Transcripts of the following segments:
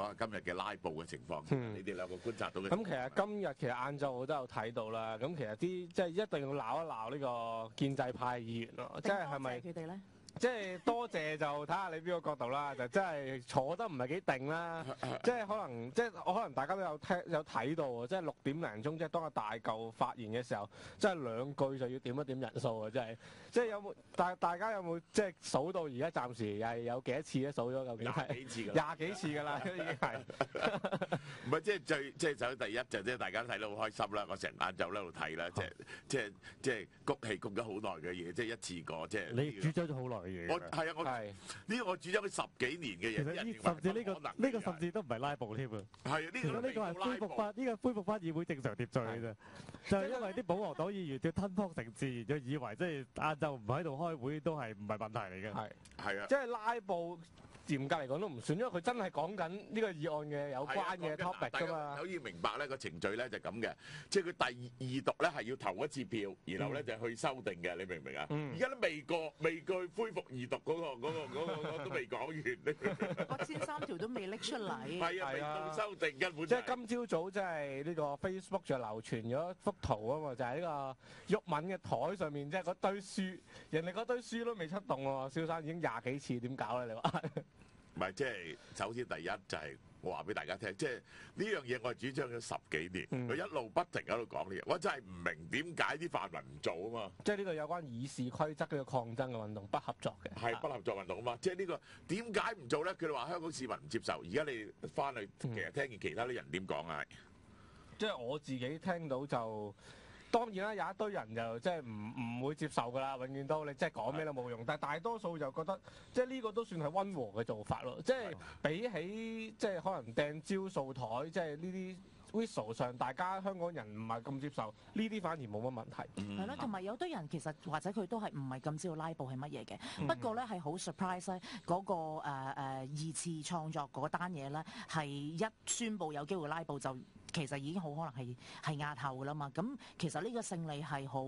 講下今日嘅拉布嘅情況。你哋兩個觀察到嘅。咁其實今日晏晝我都有睇到啦。咁其實即係一定要鬧一鬧呢個建制派議員咯，即係係咪佢哋咧？即係多謝就睇下你邊個角度啦，就真係坐得唔係幾定啦。即係可能大家都有睇到喎，即係6點零鐘，即係當阿大嚿發言嘅時候，即係2句就要點一點人數啊！即係有冇大家有冇即係數到而家暫時係有幾多次咧？數咗究竟係20幾次㗎， 20幾次㗎啦，已經係。唔係即係首第一就即係大家睇得好開心啦！我成晏晝喺度睇啦，即係谷氣谷咗好耐嘅嘢，即係一次過即係。你主張咗好耐。我係啊，呢個我主張咗10幾年嘅嘢。其實甚至呢個甚至都唔係拉布添啊。係啊，呢個係恢復翻議會正常秩序嘅啫。就係因為啲保皇黨議員要吞撲成自，就以為即係晏晝唔喺度開會都係唔係問題嚟嘅。係啊，即係拉布。嚴格嚟講都唔算，因為佢真係講緊呢個議案嘅有關嘅 topic 㗎嘛。可以明白咧個程序咧就咁嘅，即係佢第2讀咧係要投一次票，然後咧就去修訂嘅，你明唔明啊？而家都未過恢復2讀嗰個都未講完。嗰1003條都未拎出嚟。係啊，未到修訂根本。即係今朝早即係呢個 Facebook 就流傳咗一幅圖啊嘛，就係呢個毓民嘅台上面即係嗰堆書，人哋嗰堆書都未出動喎，蕭生已經20幾次，點搞咧？你話？唔係，即係首先第一就係我話俾大家聽，即係呢樣嘢我係主張咗10幾年，佢一路不停喺度講呢嘢，我真係唔明點解啲泛民唔做啊嘛！即係呢個有關議事規則嘅抗爭嘅運動，不合作嘅係不合作運動啊嘛！即係呢個點解唔做咧？佢哋話香港市民唔接受，而家你翻去其實聽見其他啲人點講啊？即係我自己聽到就。當然啦，有一堆人就即係唔會接受㗎啦，永遠都你即係講咩都冇用。但係大多數就覺得即係呢個都算係溫和嘅做法咯。即係比起即係可能掟蕉掃台，即係呢啲 whistle 上，大家香港人唔係咁接受，呢啲反而冇乜問題。係咯，同埋有堆人其實或者佢都係唔係咁知道拉布係乜嘢嘅。不過咧係好 surprise 咧，嗰個2次創作嗰單嘢咧係一宣佈有機會拉布就。其實已經好可能係壓後㗎啦嘛，咁其實呢個勝利係好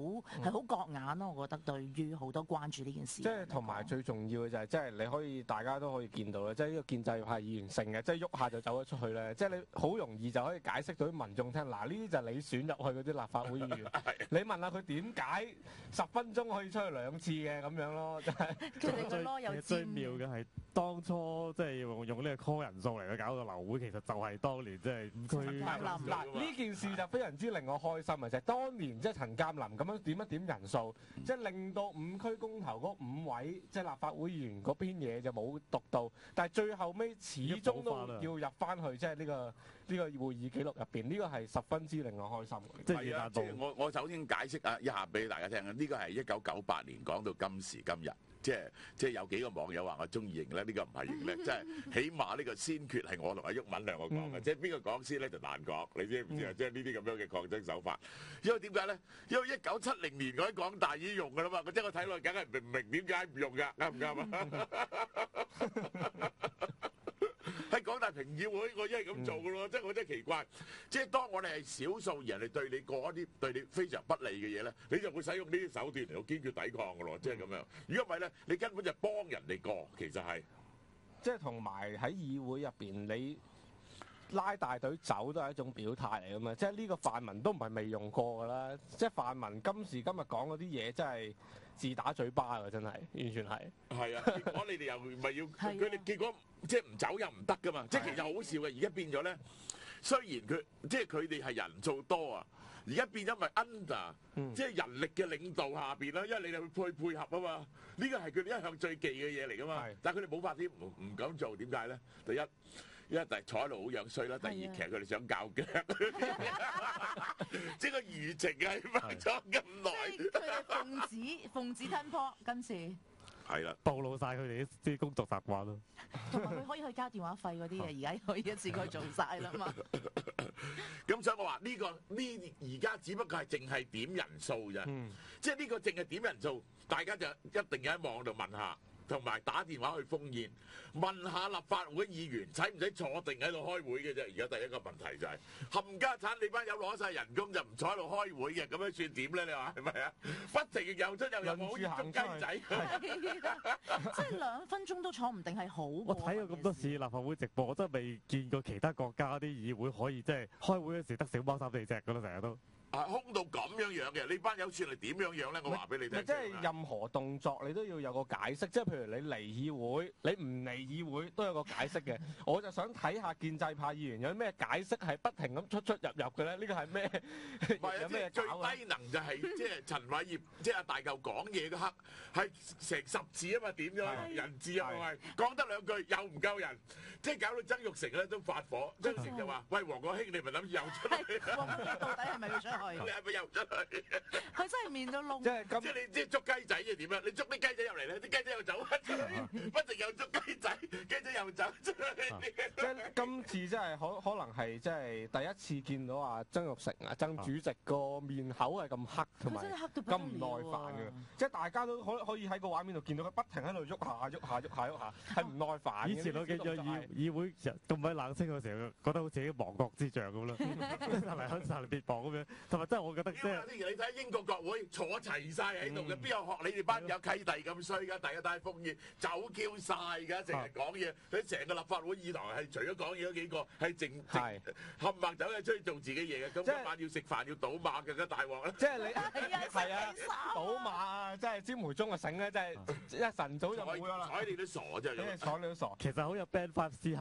覺眼咯，我覺得對於好多關注呢件事。即係同埋最重要嘅就係，即係你可以大家都可以見到咧，即係呢個建制派議員性嘅，即係喐下就走咗出去咧，即係你好容易就可以解釋到啲民眾聽，嗱呢啲就係你選入去嗰啲立法會議員，你問下佢點解10分鐘可以出去2次嘅咁樣咯，真係。佢哋個囉有最妙嘅係當初即係用呢個 call 人數嚟去搞個流會，其實就係當年即係五區。嗱呢件事就非常之令我開心嘅，就係當年即係陳鑑林咁樣點一點人數，即係令到5區公投嗰5位即係立法會議員嗰篇嘢就冇讀到，但係最後尾始終都要入翻去即係呢個會議記錄入邊，呢個係十分之令我開心嘅。即係我首先解釋一下俾大家聽啊，呢個係1998年講到今時今日。即係有幾個網友話我中意型咧，呢個唔係型咧，即係起碼呢個先決係我同阿毓民兩個講嘅，即係邊個講先咧就難講，你知唔知啊？即係呢啲咁樣嘅抗爭手法，因為點解咧？因為1970年嗰啲港大已經用㗎啦嘛，即係我睇落梗係唔明點解唔用㗎，啱唔啱啊？喺港大評議會，我一係咁做㗎咯，即係我真係奇怪。即係當我哋係少數人嚟對你過一啲對你非常不利嘅嘢咧，你就會使用呢啲手段嚟到堅決抵抗㗎咯，即係咁樣。如果唔係咧，你根本就幫人哋過，其實係。即係同埋喺議會入邊，你拉大隊走都係一種表態嚟㗎嘛。即係呢個泛民都唔係未用過㗎啦。即係泛民今時今日講嗰啲嘢，真係自打嘴巴㗎，真係完全係。係啊，結果你哋又唔係要佢哋結果。即係唔走又唔得噶嘛，即係其實好笑嘅。而家變咗咧，雖然佢哋係人數多啊，而家變咗咪 under，即係人力嘅領導下邊啦，因為你哋會配合啊嘛。呢個係佢哋一向最忌嘅嘢嚟噶嘛。但係佢哋冇法子唔敢做，點解咧？第一，因為坐喺度好樣衰啦；第二，其實佢哋想較腳，即係個輿情係發咗咁耐。佢哋奉旨吞破今次。係啦，暴露晒佢哋啲工作習慣咯。同埋佢可以去交電話費嗰啲嘢，而家可以一次過做晒啦嘛。咁所以我話呢而家只不過係淨係點人數啫，即係呢個淨係點人數，大家就一定要喺網度問下，同埋打電話去封煙，問下立法會議員使唔使坐定喺度開會嘅啫。而家第一個問題就係冚家產，你班友攞晒人工就唔坐喺度開會嘅，咁樣算點咧？你話係咪啊？不停又出又入，好似捉雞仔。即係2分鐘都坐唔定係好。我睇過咁多次立法會直播，我真係未見過其他國家啲議會可以即係開會嗰時得小貓3、4隻噶啦，成日都。空到咁樣嘅，呢班友算係點樣咧？我話俾你聽。即係任何動作你都要有個解釋，即係譬如你嚟議會，你唔嚟議會都有個解釋嘅。我就想睇下建制派議員有咩解釋係不停咁出入嘅咧？呢個係咩？唔係啊，即係最低能就係即係陳偉業，即係阿大嚿講嘢嗰刻係成10字啊嘛，點樣人字啊？係講得2句又唔夠人，即係搞到曾鈺成咧都發火。曾鈺成就話：喂，黃國興，你咪諗住又出嚟？黃國興到底係咪要出去？你係咪又出去？佢真係面到窿。即係即係你即係捉雞仔即係點啊？你捉啲雞仔入嚟咧，啲雞仔又走翻出去，不停又捉雞仔，雞仔又走出去。即係今次真係可能係即係第一次見到啊曾鈺成啊曾主席個面口係咁黑同埋咁唔耐煩嘅，即係大家都可以喺個畫面度見到佢不停喺度喐下，係唔耐煩嘅。以前我見咗議會咁鬼冷清嘅時候，覺得好似啲亡國之象咁啦，殺嚟別亡咁樣。同埋真係我覺得即係，你睇英國國會坐齊晒喺度嘅，邊有學你哋班友契弟咁衰㗎？大家帶風煙走 Q 晒㗎，成日講嘢。佢成個立法會議堂係除咗講嘢嗰幾個係淨冚唪走嘅出去做自己嘢嘅。咁今晚要食飯要賭馬嘅，大鑊啦！即係你係啊，賭馬啊，即係詹培忠嘅醒咧，即係一晨早就冇咗啦。睬你都傻真係。睬你都傻。其實好有 Band 5思考